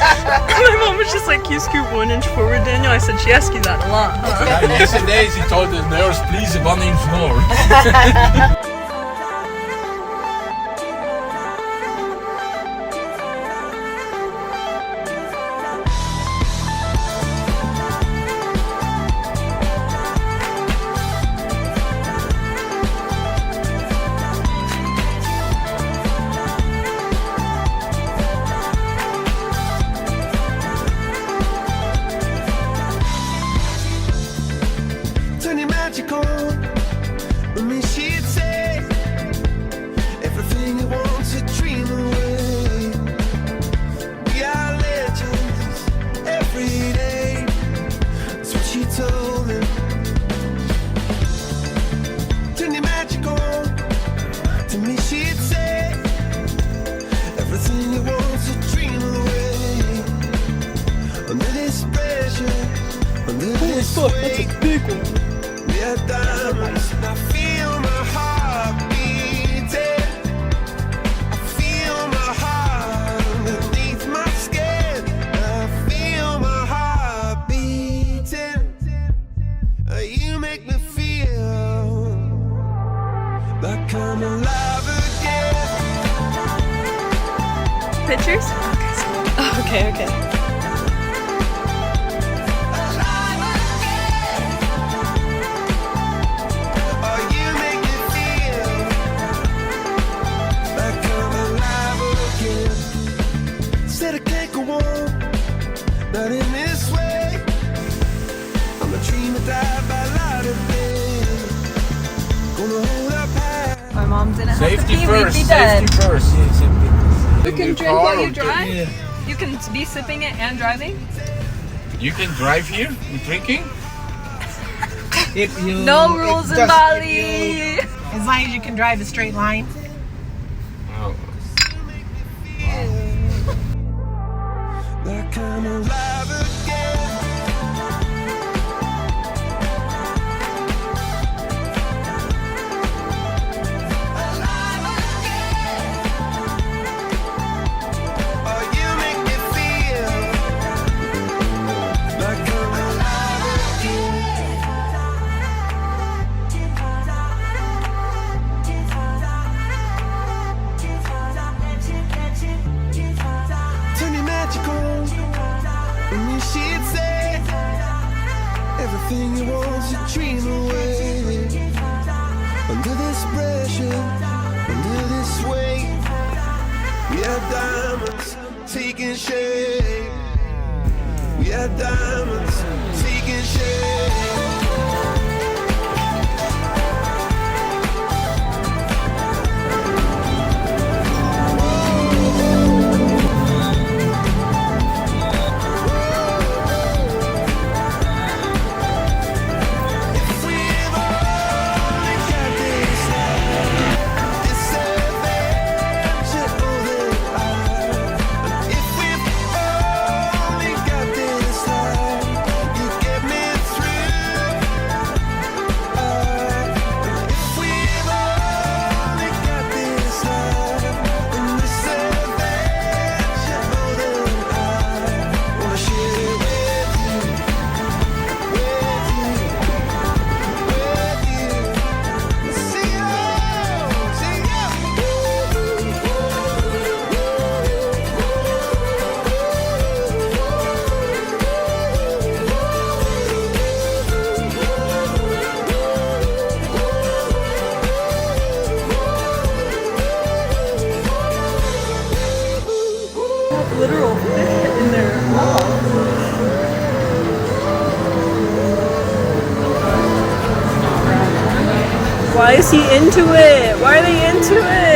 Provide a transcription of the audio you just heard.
My mom was just like, "Can you scoot 1 inch forward, Daniel?" I said, "She asked you that a lot, huh?" Yeah, yesterday she told the nurse, please 1 inch more. Fuck, that's a big one. I feel my heart beating. I feel my heart underneath my skin. I feel my heart beating. You make me feel like I'm alive again. Pictures? Oh, okay. Not in this way. I'm a dream that died by light of day. Gonna hold up high. My mom didn't have to Safety pee, first, we'd be dead. safety first. Yeah, safety. You can drink while you drive? Yeah. You can be sipping it and driving? You can drive here with drinking? No rules in Bali! As long as you can drive a straight line. Oh. Like I'm alive again. Alive again. Oh, you make me feel like I'm alive again. Turn your magic on. And you should say everything you want to dream away. Under this pressure, under this weight, we are diamonds taking shape. We are diamonds taking shape. Literal fish in their mouth. Why is he into it? Why are they into it?